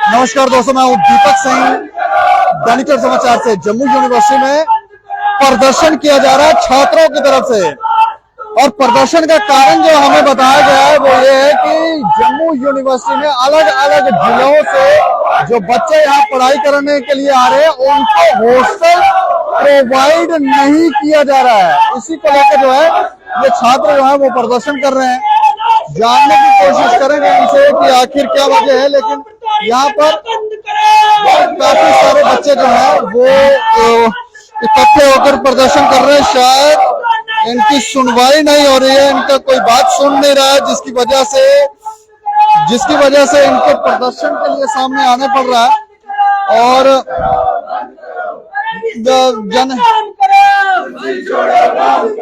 नमस्कार दोस्तों, मैं हूं दीपक सिंह। दैनिक समाचार से। जम्मू यूनिवर्सिटी में प्रदर्शन किया जा रहा है छात्रों की तरफ से, और प्रदर्शन का कारण जो हमें बताया गया है वो ये है कि जम्मू यूनिवर्सिटी में अलग अलग जिलों से जो बच्चे यहाँ पढ़ाई करने के लिए आ रहे हैं उनको हॉस्टल प्रोवाइड नहीं किया जा रहा है। इसी को लेकर जो है ये छात्र जो है वो प्रदर्शन कर रहे हैं। जानने की कोशिश करेंगे इनसे कि आखिर क्या वजह है, लेकिन यहाँ पर काफी सारे बच्चे जो है वो इकट्ठे होकर प्रदर्शन कर रहे हैं। शायद इनकी सुनवाई नहीं हो रही है, इनका कोई बात सुन नहीं रहा है, जिसकी वजह से इनको प्रदर्शन के लिए सामने आने पड़ रहा है। और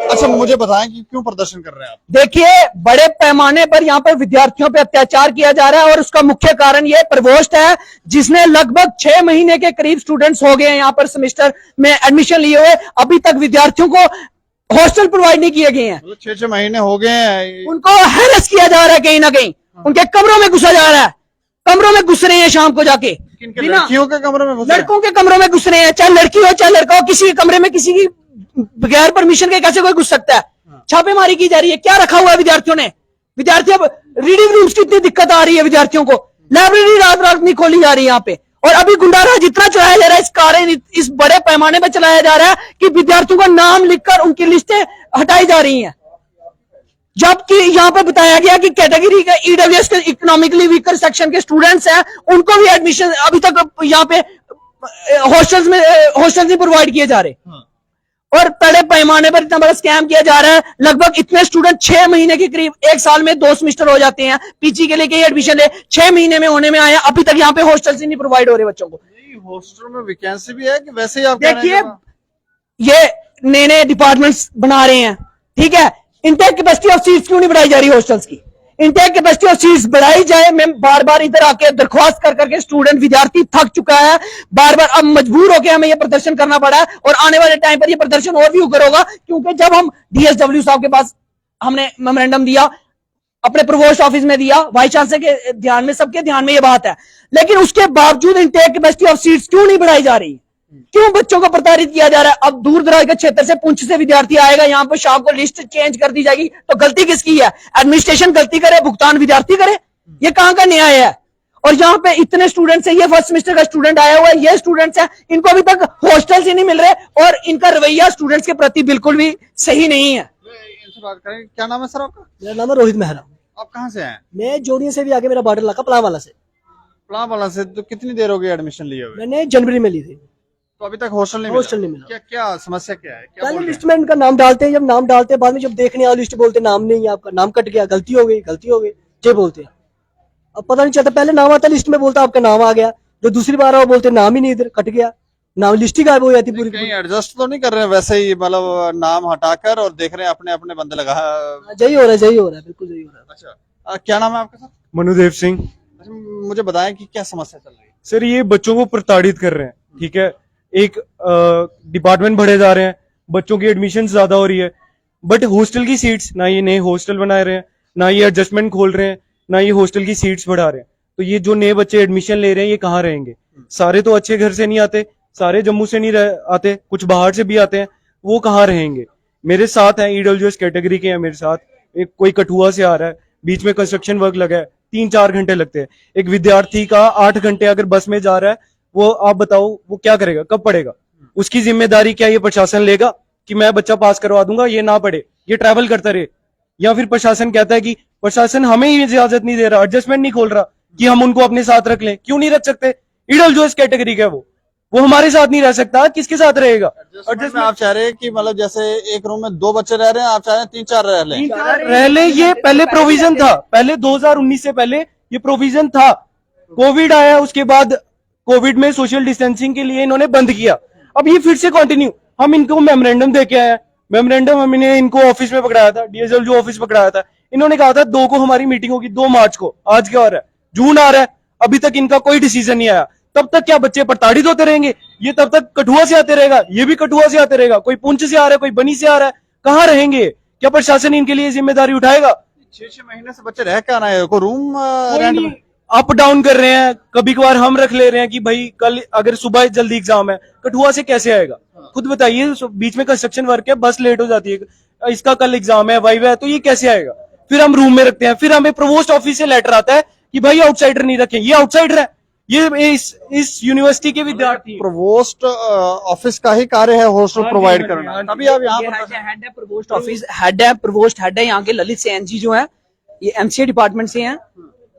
अच्छा, मुझे बताएं कि क्यों प्रदर्शन कर रहे हैं आप? देखिए, बड़े पैमाने पर यहाँ पर विद्यार्थियों पे अत्याचार किया जा रहा है और उसका मुख्य कारण ये प्रवोस्ट है, जिसने लगभग 6 महीने के करीब स्टूडेंट्स हो गए हैं यहाँ पर सेमेस्टर में एडमिशन लिए हुए, अभी तक विद्यार्थियों को हॉस्टल प्रोवाइड नहीं किए गए हैं। 6 महीने हो गए हैं। उनको हैरेस किया जा रहा है, कहीं ना कहीं उनके कमरों में घुसा जा रहा है। कमरों में घुस रहे हैं शाम को जाके, लड़कियों के कमरे में, लड़कों के कमरों में घुस रहे हैं। चाहे लड़की हो चाहे लड़का हो, किसी के कमरे में किसी की बगैर परमिशन के कैसे कोई घुस सकता है? छापेमारी की जा रही है। क्या रखा हुआ है विद्यार्थियों ने? विद्यार्थी, अब रीडिंग रूम्स की इतनी दिक्कत आ रही है विद्यार्थियों को, लाइब्रेरी रात रात नहीं खोली जा रही है यहाँ पे। और अभी गुंडाराज जितना चलाया जा रहा है, इस कारण इस बड़े पैमाने पर चलाया जा रहा है कि विद्यार्थियों का नाम लिखकर उनकी लिस्टें हटाई जा रही हैं, जबकि यहाँ पे बताया गया कि कैटेगरी के ईडब्ल्यूएस के इकोनॉमिकली वीकर सेक्शन के स्टूडेंट्स हैं, उनको भी एडमिशन अभी तक यहाँ पे हॉस्टल्स नहीं प्रोवाइड किए जा रहे। और बड़े पैमाने पर इतना बड़ा स्कैम किया जा रहा है। लगभग इतने स्टूडेंट 6 महीने के करीब, 1 साल में 2 सेमेस्टर हो जाते हैं, पीजी के लिए कई एडमिशन है, 6 महीने में होने में आया, अभी तक यहाँ पे हॉस्टल से नहीं प्रोवाइड हो रहे बच्चों को। हॉस्टल में वैकेंसी भी है कि वैसे ही आप देखिए, ये नए नए डिपार्टमेंट्स बना रहे हैं, ठीक है। इंटेक कैपेसिटी ऑफ सीट्स क्यों नहीं बढ़ाई जा रही हॉस्टल्स की? इंटेक कैपेसिटी ऑफ सीट्स बढ़ाई जाए। मैं बार बार इधर आके दरख्वास्त कर करके स्टूडेंट विद्यार्थी थक चुका है, बार बार अब मजबूर होकर हमें यह प्रदर्शन करना पड़ा है। और आने वाले टाइम पर यह प्रदर्शन और भी उग्र होगा, क्योंकि जब हम डीएसडब्ल्यू साहब के पास हमने मेमोरेंडम दिया, अपने प्रोवोस्ट ऑफिस में दिया, वाइस चांसलर के ध्यान में, सबके ध्यान में यह बात है, लेकिन उसके बावजूद इंटेक कैपेसिटी ऑफ सीट्स क्यों नहीं बढ़ाई जा रही? क्यों बच्चों को प्रताड़ित किया जा रहा है? अब दूर दराज के क्षेत्र से, पुंछ से विद्यार्थी आएगा यहाँ पर, शाम को लिस्ट चेंज कर दी जाएगी, तो गलती किसकी है? एडमिनिस्ट्रेशन गलती करे, भुगतान विद्यार्थी करे? ये कहां का न्याय है? और यहाँ पे इतने स्टूडेंट्स हैं, ये फर्स्ट सेमेस्टर का स्टूडेंट आया हुआ है, ये स्टूडेंट्स हैं, इनको अभी तक हॉस्टल से नहीं मिल रहे, और इनका रवैया स्टूडेंट्स के प्रति बिल्कुल भी सही नहीं है। क्या नाम है सर आपका? मेरा नाम है रोहित मेहरा। आप कहाँ से हैं? मैं जोड़िया से भी आगे, मेरा बॉर्डर इलाका पलावाला से। पलावाला से। तो कितनी देर हो गई एडमिशन लिए हुए? मैंने जनवरी में ली थी, तो अभी तक हॉस्टल नहीं मिला। क्या समस्या क्या है? पहले लिस्ट में इनका नाम डालते हैं, जब नाम डालते हैं बाद में जब देखने आओ लिस्ट बोलते नाम नहीं है आपका, नाम कट गया, गलती हो गई ये बोलते हैं। अब पता नहीं चलता, पहले नाम आता लिस्ट में बोलता आपका नाम आ गया, जो दूसरी बार आओ बोलते नाम ही नहीं, इधर कट गया, नाम लिस्ट ही गायब हो जाती पूरी। कहीं एडजस्ट तो नहीं कर रहे हैं वैसे ही, मतलब नाम हटाकर और देख रहे हैं अपने अपने बंदे लगा? यही हो रहा है, बिल्कुल यही हो रहा है। अच्छा, क्या नाम है आपका सर? मनुदेव सिंह। अच्छा, मुझे बताएं कि क्या समस्या चल रही है? सर, ये बच्चों को प्रताड़ित कर रहे हैं, ठीक है। एक डिपार्टमेंट बढ़े जा रहे हैं, बच्चों की एडमिशन ज्यादा हो रही है, बट हॉस्टल की सीट्स ना, ये नए हॉस्टल बना रहे हैं, ना ये एडजस्टमेंट खोल रहे हैं, ना ये हॉस्टल की सीट्स बढ़ा रहे हैं। तो ये जो नए बच्चे एडमिशन ले रहे हैं, ये कहाँ रहेंगे? सारे तो अच्छे घर से नहीं आते, सारे जम्मू से नहीं आते, कुछ बाहर से भी आते हैं, वो कहाँ रहेंगे? मेरे साथ है ईडब्ल्यूएस कैटेगरी के हैं मेरे साथ, एक कोई कठुआ से आ रहा है, बीच में कंस्ट्रक्शन वर्क लगा है, 3-4 घंटे लगते हैं। एक विद्यार्थी का 8 घंटे अगर बस में जा रहा है, वो आप बताओ वो क्या करेगा, कब पढ़ेगा? उसकी जिम्मेदारी क्या ये प्रशासन लेगा कि मैं बच्चा पास करवा दूंगा, ये ना पढ़े, ये ट्रैवल करता रहे? या फिर प्रशासन कहता है कि प्रशासन हमें ही इजाजत नहीं दे रहा, एडजस्टमेंट नहीं खोल रहा कि हम उनको अपने साथ रख लें? क्यों नहीं रख सकते? ईडब्ल्यूएस कैटेगरी का वो हमारे साथ नहीं रह सकता, किसके साथ रहेगा? एडजस्टमेंट आप चाह रहे हैं कि मतलब जैसे एक रूम में 2 बच्चे रह रहे हैं, आप चाह रहे हैं 3-4 रह ले। ये पहले प्रोविजन था, पहले 2019 से पहले ये प्रोविजन था। कोविड आया, उसके बाद कोविड में सोशल डिस्टेंसिंग के लिए इन्होंने बंद किया, अब ये फिर से कंटिन्यू। हम इनको मेमोरेंडम दे के आए हैं, मेमोरेंडम हमने इनको ऑफिस में पकड़ाया था, डीएसडब्ल्यू ऑफिस पकड़ाया था। इन्होंने कहा था 2 को हमारी मीटिंग होगी, 2 मार्च को। आज क्या हो रहा है? जून आ रहा है, अभी तक इनका कोई डिसीजन नहीं आया। तब तक क्या बच्चे प्रताड़ित होते रहेंगे? ये तब तक कठुआ से आते रहेगा, ये भी कठुआ से आते रहेगा, कोई पुंछ से आ रहा है, कोई बनी से आ रहा है, कहाँ रहेंगे? क्या प्रशासन इनके लिए जिम्मेदारी उठाएगा? 6 महीने से बच्चे रह क्या रहे हैं? कोई रूम अप डाउन कर रहे हैं, कभी कभार हम रख ले रहे हैं कि भाई कल अगर सुबह जल्दी एग्जाम है, कठुआ से कैसे आएगा? खुद बताइए, बीच में कंस्ट्रक्शन वर्क है, बस लेट हो जाती है, इसका कल एग्जाम है, वाइवा है, तो ये कैसे आएगा? फिर हम रूम में रखते हैं, फिर हमें प्रोवोस्ट ऑफिस से लेटर आता है कि भाई आउटसाइडर नहीं रखें। ये आउटसाइडर है, ये इस यूनिवर्सिटी के विद्यार्थी हैं। प्रोवोस्ट ऑफिस का ही कार्य है हॉस्टल हाँ जी, प्रोवाइड हाँ जी, करना। हाँ जी। तभी आप यहाँ ये पर हेड है प्रोवोस्ट ऑफिस, हेड है यहाँ के ललित सेन जी जो है, ये एमसीए डिपार्टमेंट से हैं।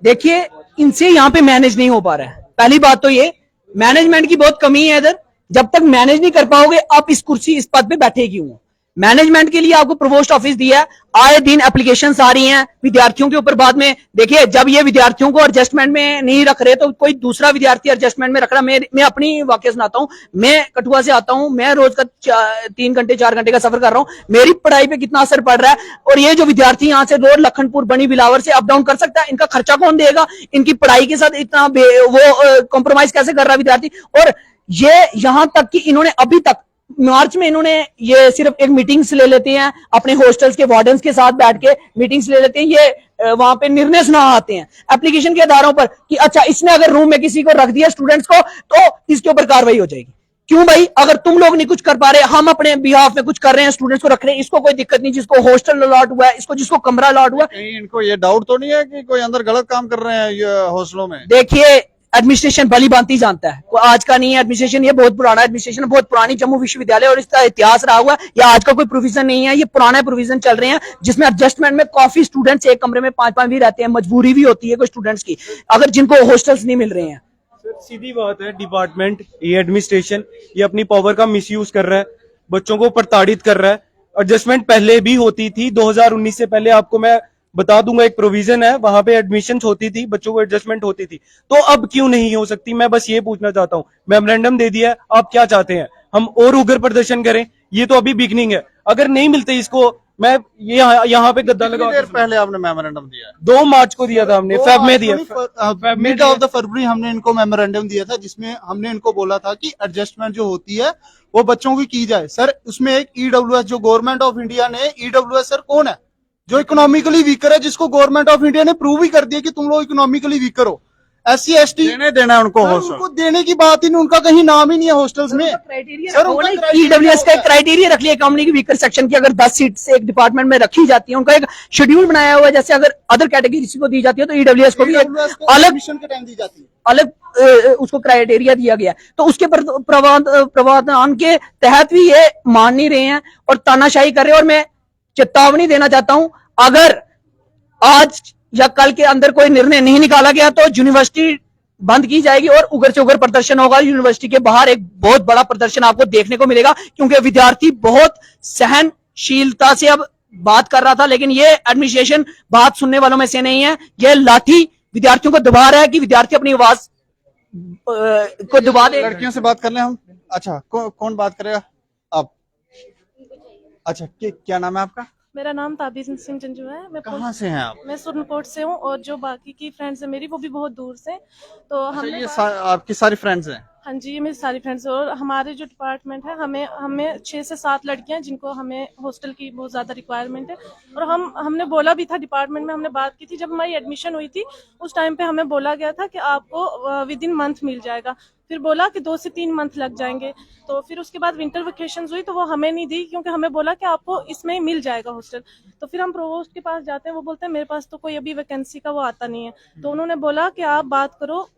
देखिए इनसे यहाँ पे मैनेज नहीं हो पा रहा है। पहली बात तो ये मैनेजमेंट की बहुत कमी है इधर। जब तक मैनेज नहीं कर पाओगे आप इस कुर्सी इस पद पे बैठे क्यों हो? मैनेजमेंट के लिए आपको प्रोवोस्ट ऑफिस दिया है, आए दिन एप्लीकेशंस आ रही हैं विद्यार्थियों के ऊपर। बाद में देखिए जब ये विद्यार्थियों को एडजस्टमेंट में नहीं रख रहे तो कोई दूसरा विद्यार्थी एडजस्टमेंट में रख रहा। मैं अपनी वाकया सुनाता हूं। मैं कठुआ से आता हूं, मैं रोज का 3 घंटे 4 घंटे का सफर कर रहा हूं। मेरी पढ़ाई पे कितना असर पड़ रहा है। और ये जो विद्यार्थी यहाँ से रोड लखनपुर बनी बिलावर से अप डाउन कर सकता है, इनका खर्चा कौन देगा? इनकी पढ़ाई के साथ इतना वो कॉम्प्रोमाइज कैसे कर रहा है विद्यार्थी? और ये यहां तक कि इन्होंने अभी तक मार्च में इन्होंने ये सिर्फ एक मीटिंग्स ले लेते हैं अपने हॉस्टल्स के वार्डन्स के साथ बैठ के मीटिंग्स ले लेते हैं। ये वहां पे निर्णय सुना आते हैं एप्लीकेशन के आधारों पर कि अच्छा इसने अगर रूम में किसी को रख दिया स्टूडेंट्स को तो इसके ऊपर कार्रवाई हो जाएगी। क्यों भाई? अगर तुम लोग नहीं कुछ कर पा रहे, हम अपने बिहाफ में कुछ कर रहे हैं, स्टूडेंट्स को रख रहे हैं, इसको कोई दिक्कत नहीं। जिसको हॉस्टल अलॉट हुआ है, इसको जिसको कमरा अलॉट हुआ, कहीं इनको ये डाउट तो नहीं है कि कोई अंदर गलत काम कर रहे हैं ये हॉस्टलों में? देखिए एडमिनिस्ट्रेशन भली भांति जानता है, कोई आज का नहीं है एडमिनिस्ट्रेशन। ये बहुत पुराना एडमिनिस्ट्रेशन, बहुत पुरानी जम्मू विश्वविद्यालय और इसका इतिहास रहा हुआ है। ये आज का कोई प्रोविजन नहीं है, ये पुराना प्रोविजन चल रहे हैं जिसमें एडजस्टमेंट में काफी स्टूडेंट्स एक कमरे में 5-5 भी रहते हैं। मजबूरी भी होती है कुछ स्टूडेंट्स की अगर जिनको हॉस्टल्स नहीं मिल रहे हैं। सीधी बात है, डिपार्टमेंट ये एडमिनिस्ट्रेशन ये अपनी पावर का मिसयूज कर रहा है, बच्चों को प्रताड़ित कर रहा है। एडजस्टमेंट पहले भी होती थी, 2019 से पहले आपको मैं बता दूंगा एक प्रोविजन है, वहां पे एडमिशंस होती थी, बच्चों को एडजस्टमेंट होती थी। तो अब क्यों नहीं हो सकती? मैं बस ये पूछना चाहता हूँ। मेमोरेंडम दे दिया है, आप क्या चाहते हैं? हम और उग्र प्रदर्शन करें? ये तो अभी बिगनिंग है। अगर नहीं मिलते इसको, मैं ये यहाँ पे गद्दा लगा। देर पहले आपने मेमोरेंडम दिया है? 2 मार्च को दिया था हमने, फेब में दिया। मिड ऑफ द फरवरी हमने इनको मेमोरेंडम दिया था जिसमें हमने इनको बोला था कि एडजस्टमेंट जो होती है वो बच्चों की जाए। सर उसमें एक ईडब्ल्यूएस जो गवर्नमेंट ऑफ इंडिया ने, ईडब्ल्यूएस सर कौन है? जो इकोनॉमिकली वीकर है, जिसको गवर्नमेंट ऑफ इंडिया ने प्रूव ही कर दिया कि तुम लोग इकोनॉमिकली वीकर हो। SC ST देना है उनको सर, हॉस्टल? उनको देने की बात ही नहीं, उनका कहीं नाम ही नहीं है हॉस्टल्स में। सर उनका ईडब्ल्यूएस का क्राइटेरिया रख लिया इकोनॉमी की वीकर सेक्शन की। अगर 10 सीट से एक डिपार्टमेंट में रखी जाती है, उनका एक शेड्यूल बनाया हुआ है। जैसे अगर अदर कैटेगरी को दी जाती है तो ईडब्ल्यूएस को भी एक अलग एडमिशन के टाइम दी जाती है। अलग उसको क्राइटेरिया दिया गया है। तो उसके प्रावधान के तहत भी ये मान नहीं रहे हैं और तानाशाही कर रहे हैं। और मैं चेतावनी देना चाहता हूं, अगर आज या कल के अंदर कोई निर्णय नहीं निकाला गया तो यूनिवर्सिटी बंद की जाएगी और उग्र से उग्र प्रदर्शन होगा। यूनिवर्सिटी के बाहर एक बहुत बड़ा प्रदर्शन आपको देखने को मिलेगा, क्योंकि विद्यार्थी बहुत सहनशीलता से अब बात कर रहा था, लेकिन ये एडमिनिस्ट्रेशन बात सुनने वालों में से नहीं है। ये लाठी विद्यार्थियों को दबा रहा है कि विद्यार्थी अपनी आवाज को दबा दे। लड़कियों से बात कर लें हम। अच्छा कौन बात करेगा? आप? अच्छा क्या नाम है आपका? मेरा नाम ताबीज सिंह जंजू है। मैं कहाँ से हैं आप? मैं सुरनकोट से हूँ और जो बाकी की फ्रेंड्स है मेरी वो भी बहुत दूर से। तो हमने ये आपकी सारी फ्रेंड्स हैं? हाँ जी, ये मेरी सारी फ्रेंड्स है। और हमारे जो डिपार्टमेंट है हमें 6 से 7 लड़कियां जिनको हमें हॉस्टल की बहुत ज्यादा रिक्वायरमेंट है। और हमने बोला भी था, डिपार्टमेंट में हमने बात की थी जब हमारी एडमिशन हुई थी, उस टाइम पे हमें बोला गया था कि आपको विद इन मंथ मिल जाएगा। फिर बोला कि 2 से 3 मंथ लग जाएंगे। तो फिर उसके बाद विंटर वेकेशंस हुई तो वो हमें नहीं दी, क्योंकि हमें बोला कि आपको इसमें ही मिल जाएगा हॉस्टल। तो फिर हम प्रोवोस्ट के पास जाते हैं, वो बोलते हैं मेरे पास तो कोई अभी वैकेंसी का वो आता नहीं है। तो उन्होंने बोला कि आप बात करो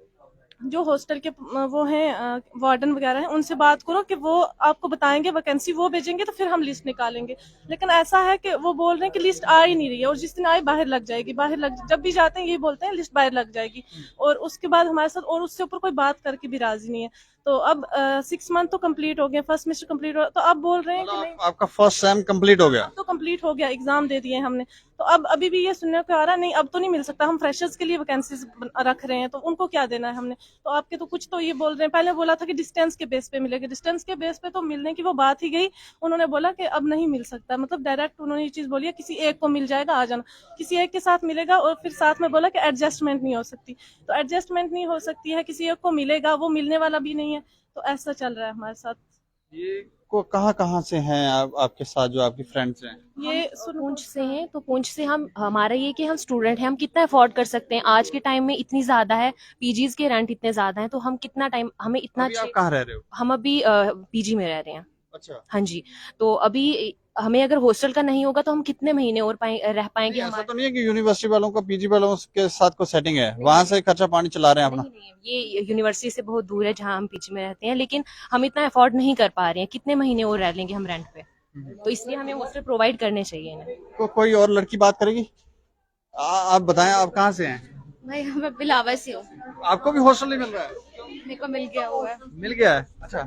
जो हॉस्टल के वो हैं वार्डन वगैरह हैं, उनसे बात करो कि वो आपको बताएंगे वैकेंसी, वो भेजेंगे तो फिर हम लिस्ट निकालेंगे। लेकिन ऐसा है कि वो बोल रहे हैं कि लिस्ट आ ही नहीं रही है और जिस दिन आए बाहर लग जाएगी। जब भी जाते हैं ये बोलते हैं लिस्ट बाहर लग जाएगी और उसके बाद हमारे साथ और उससे ऊपर कोई बात करके भी राजी नहीं है। तो अब 6 मंथ तो कंप्लीट हो गए, फर्स्ट सेमेस्टर कंप्लीट हो, तो अब बोल रहे हैं कि नहीं आपका फर्स्ट सेम कंप्लीट हो गया? अब तो कंप्लीट हो गया, एग्जाम दे दिए हमने। तो अब अभी भी ये सुनने को आ रहा है नहीं अब तो नहीं मिल सकता, हम फ्रेशर्स के लिए वैकेंसीज रख रहे हैं तो उनको क्या देना है हमने। तो आपके तो कुछ तो ये बोल रहे हैं, पहले बोला था कि डिस्टेंस के बेस पे मिलेगा, डिस्टेंस के बेस पे तो मिलने की वो बात ही गई। उन्होंने बोला कि अब नहीं मिल सकता, मतलब डायरेक्ट उन्होंने ये चीज बोली है किसी एक को मिल जाएगा आ जाना, किसी एक के साथ मिलेगा। और फिर साथ में बोला कि एडजस्टमेंट नहीं हो सकती, तो एडजस्टमेंट नहीं हो सकती है, किसी एक को मिलेगा, वो मिलने वाला भी नहीं है। तो ऐसा चल रहा है हमारे साथ। ये कहाँ से हैं आपके साथ जो आपकी फ्रेंड्स हैं? ये पुंछ से हैं, तो पुंछ से हम हमारा ये कि हम स्टूडेंट हैं, हम कितना अफोर्ड कर सकते हैं। आज के टाइम में इतनी ज्यादा है, पीजीज के रेंट इतने ज्यादा हैं, तो हम कितना टाइम हमें इतना अभी आप कहाँ रह रहे हो? हम अभी पीजी में रह रहे हैं। अच्छा, हाँ जी, तो अभी हमें अगर हॉस्टल का नहीं होगा तो हम कितने महीने और रह पाएंगे। ऐसा हमारे तो नहीं है कि यूनिवर्सिटी वालों का पीजी वालों के साथ कोई सेटिंग है, वहां से खर्चा पानी चला रहे हैं अपना? नहीं, ये यूनिवर्सिटी से बहुत दूर है जहाँ हम पीजी में रहते हैं, लेकिन हम इतना अफोर्ड नहीं कर पा रहे हैं। कितने महीने और रह लेंगे हम रेंट पे, तो इसलिए हमें हॉस्टल प्रोवाइड करने चाहिए इन्हें। कोई और लड़की बात करेगी? आप बताएं, आप कहाँ से हैं? भाई मैं बिलावर से हूँ, आपको भी हॉस्टल नहीं मिल रहा है? मेरे को मिल गया हुआ है। मिल गया है? अच्छा,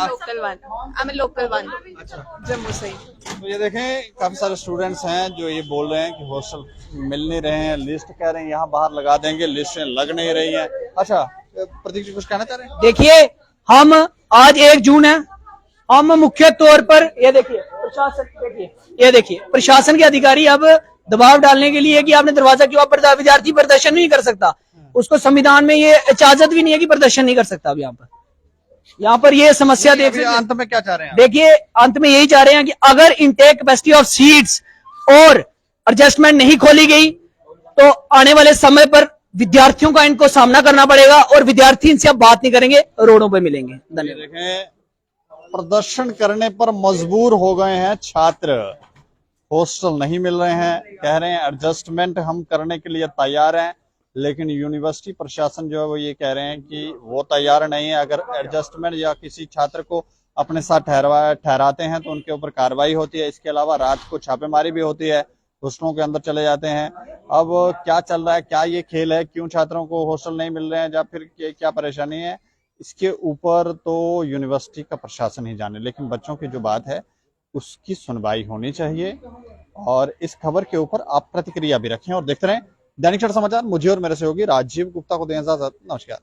local one, I'm a local one, Jammu से। तो ये देखें, काफी सारे स्टूडेंट्स हैं जो ये बोल रहे हैं कि हॉस्टल मिल नहीं रहे हैं, लिस्ट कह रहे हैं यहाँ बाहर लगा देंगे, लिस्टें लग नहीं रही हैं। अच्छा, प्रतीक जी कुछ कहना चाह रहे हैं? देखिए, हम आज 1 जून है, हम मुख्य तौर पर ये देखिए प्रशासन के अधिकारी अब दबाव डालने के लिए कि आपने दरवाजा क्यों, आप विद्यार्थी प्रदर्शन नहीं कर सकता, उसको संविधान में ये इजाजत भी नहीं है कि प्रदर्शन नहीं कर सकता। अब यहाँ पर ये समस्या देख अभी अंत में क्या चाह रहे हैं? देखिए, अंत में यही चाह रहे हैं कि अगर इनटेक कैपेसिटी ऑफ सीट्स और एडजस्टमेंट नहीं खोली गई तो आने वाले समय पर विद्यार्थियों का इनको सामना करना पड़ेगा और विद्यार्थी इनसे अब बात नहीं करेंगे, रोडों पे मिलेंगे। धन्यवाद। देखें, प्रदर्शन करने पर मजबूर हो गए हैं छात्र, हॉस्टल नहीं मिल रहे हैं, कह रहे हैं एडजस्टमेंट हम करने के लिए तैयार हैं, लेकिन यूनिवर्सिटी प्रशासन जो है वो ये कह रहे हैं कि वो तैयार नहीं है। अगर एडजस्टमेंट या किसी छात्र को अपने साथ ठहराते हैं तो उनके ऊपर कार्रवाई होती है। इसके अलावा रात को छापेमारी भी होती है, हॉस्टलों के अंदर चले जाते हैं। अब क्या चल रहा है, क्या ये खेल है, क्यों छात्रों को हॉस्टल नहीं मिल रहे हैं या फिर क्या परेशानी है, इसके ऊपर तो यूनिवर्सिटी का प्रशासन ही जाने, लेकिन बच्चों की जो बात है उसकी सुनवाई होनी चाहिए। और इस खबर के ऊपर आप प्रतिक्रिया भी रखें और देखते रहें दैनिक क्षण समाचार। मुझे और मेरे सहयोगी राजीव गुप्ता को दें इजाजत। नमस्कार।